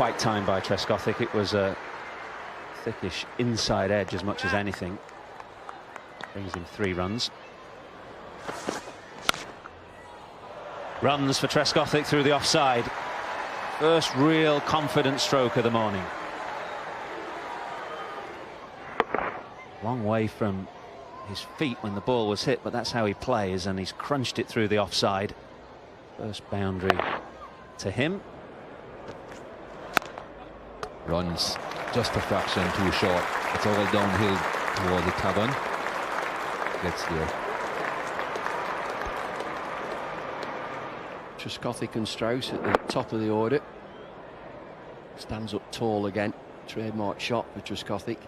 quite timed by Trescothick. It was a thickish inside edge as much as anything. Brings him 3 runs. Runs for Trescothick through the offside. First real confident stroke of the morning. Long way from his feet when the ball was hit, but that's how he plays, and he's crunched it through the offside. First boundary to him. Runs just a fraction too short. It's all downhill towards the tavern. Gets there. Trescothick and Strauss at the top of the order. Stands up tall again. Trademark shot for Trescothick.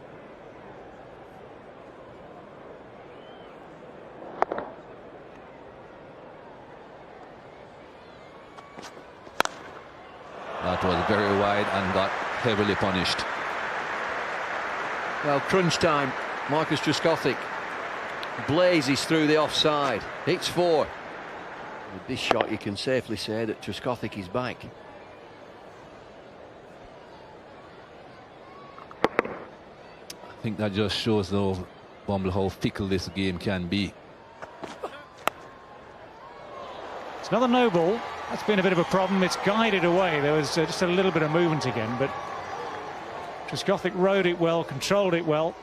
That was very wide and got heavily punished. Well, crunch time. Marcus Trescothick blazes through the offside. Hits 4. With this shot, you can safely say that Trescothick is back. I think that just shows, though, Bumble, how fickle this game can be. It's another no ball. That's been a bit of a problem. It's guided away. There was just a little bit of movement again, but Trescothick rode it well, controlled it well.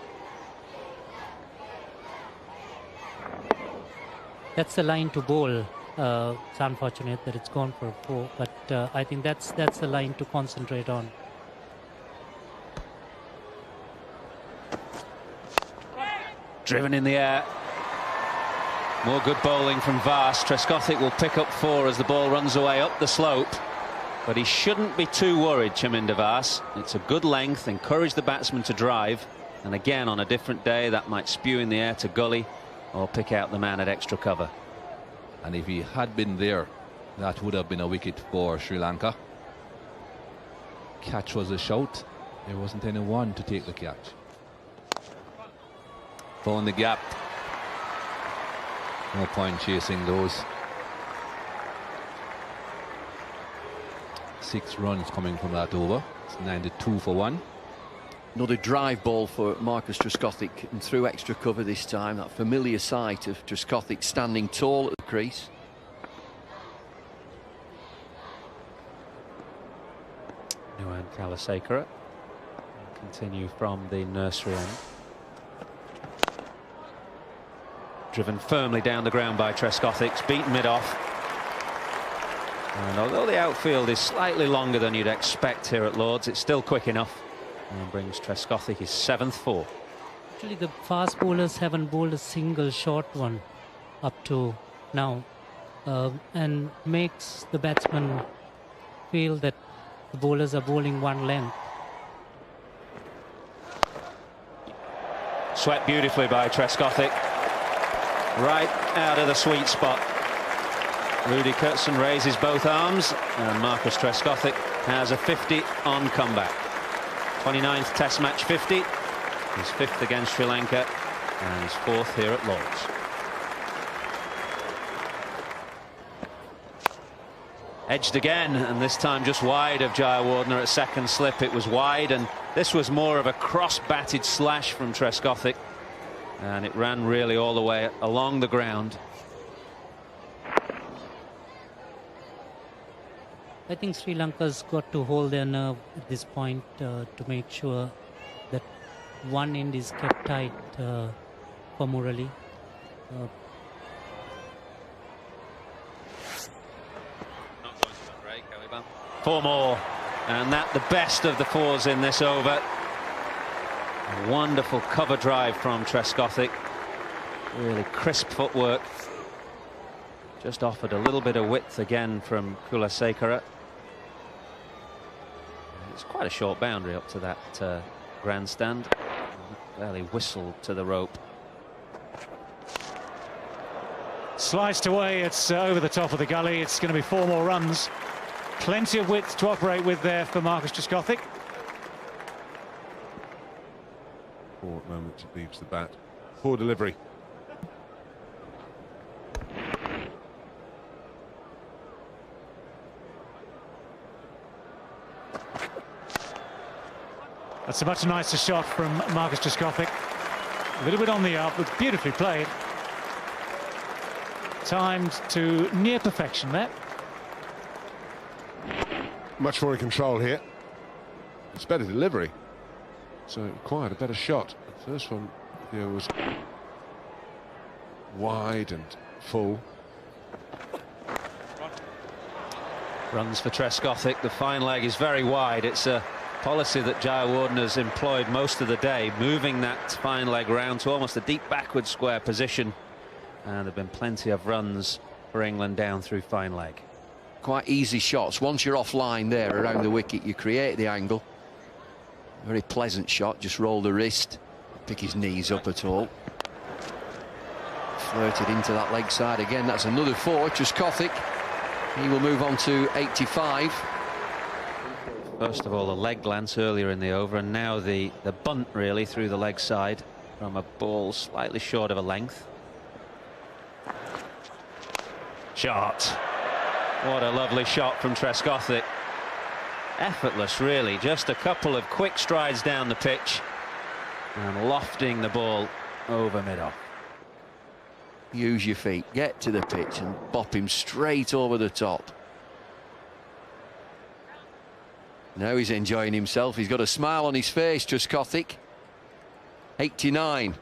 That's the line to bowl. It's unfortunate that it's gone for a 4, but I think that's the line to concentrate on. Driven in the air. More good bowling from Vast. Trescothick will pick up 4 as the ball runs away up the slope. But he shouldn't be too worried, Chaminda Vaas. It's a good length, encourage the batsman to drive. And again, on a different day, that might spew in the air to gully or pick out the man at extra cover. And if he had been there, that would have been a wicket for Sri Lanka. Catch was a shout. There wasn't anyone to take the catch. Found the gap. No point chasing those. 6 runs coming from that over. It's 92 for 1. Another drive ball for Marcus Trescothick, and through extra cover this time. That familiar sight of Trescothick standing tall at the crease. Nuan Kalasekara continue from the nursery end. Driven firmly down the ground by Trescothick, beaten mid-off. And although the outfield is slightly longer than you'd expect here at Lord's, it's still quick enough and brings Trescothick his 7th 4. Actually, the fast bowlers haven't bowled a single short one up to now, and makes the batsman feel that the bowlers are bowling one length. Swept beautifully by Trescothick. Right out of the sweet spot. Rudy Kurtzen raises both arms, and Marcus Trescothick has a 50 on comeback. 29th Test match 50, his 5th against Sri Lanka, and his 4th here at Lord's. Edged again, and this time just wide of Jayawardene at second slip. It was wide, and this was more of a cross-batted slash from Trescothick, and it ran really all the way along the ground. I think Sri Lanka's got to hold their nerve at this point to make sure that one end is kept tight for Murali. 4 more, and that the best of the 4s in this over. A wonderful cover drive from Trescothick. Really crisp footwork. Just offered a little bit of width again from Kulasekara. It's quite a short boundary up to that grandstand. Barely whistled to the rope. Sliced away, it's over the top of the gully. It's going to be 4 more runs. Plenty of width to operate with there for Marcus Trescothick. Poor moment it leaves the bat. Poor delivery. That's a much nicer shot from Marcus Trescothick. A little bit on the up, but beautifully played. Timed to near perfection there. Much more in control here. It's better delivery. So it required a better shot. The first one was wide and full. Runs for Trescothick. The fine leg is very wide. It's a policy that Jayawardene has employed most of the day, moving that fine leg round to almost a deep backward square position. And there have been plenty of runs for England down through fine leg. Quite easy shots. Once you're offline there around the wicket, you create the angle. Very pleasant shot. Just roll the wrist, pick his knees up at all. Flirted into that leg side again. That's another 4. Trescothick. He will move on to 85. First of all, a leg glance earlier in the over, and now the bunt really through the leg side from a ball slightly short of a length. Shot. What a lovely shot from Trescothick. Effortless, really. Just a couple of quick strides down the pitch and lofting the ball over mid-off. Use your feet, get to the pitch and bop him straight over the top. Now he's enjoying himself. He's got a smile on his face, Trescothick. 89.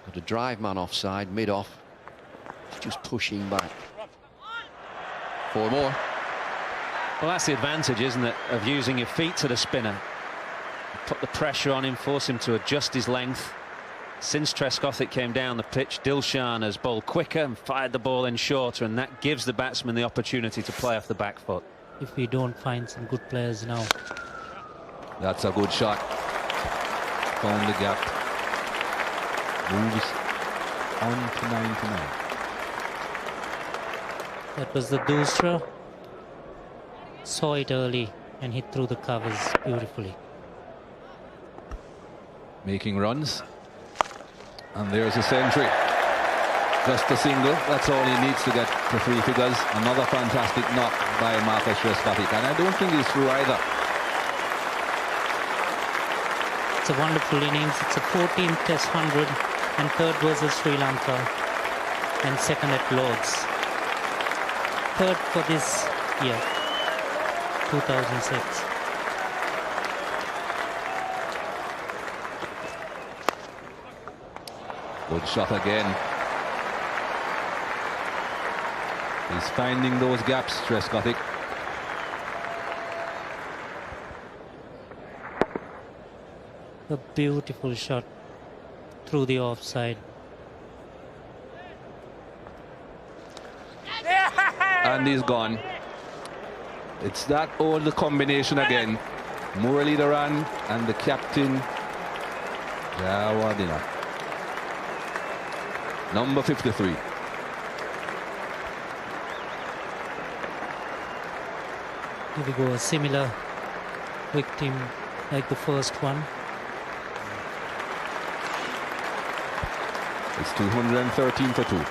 Got a drive man offside, mid-off. He's just pushing back. 4 more. Well, that's the advantage, isn't it, of using your feet to the spinner. Put the pressure on him, force him to adjust his length. Since Trescothick came down the pitch, Dilshan has bowled quicker and fired the ball in shorter, and that gives the batsman the opportunity to play off the back foot. If we don't find some good players now. That's a good shot. Found the gap. Moves on to 99. That was the Dusra. Saw it early and hit through the covers beautifully. Making runs. And there's a century. Just a single. That's all he needs to get to 3 figures. Another fantastic knock by Marcus Trescothick. And I don't think he's through either. It's a wonderful innings. It's a 14th Test 100 and 3rd versus Sri Lanka and 2nd at Lords. 3rd for this year, 2006. Good shot again. He's finding those gaps, Trescothick. A beautiful shot through the offside. And he's gone. It's that old combination again. Muralidharan and the captain, Jayawardene. Number 53. Here we go, a similar victim like the first one. It's 213 for 2.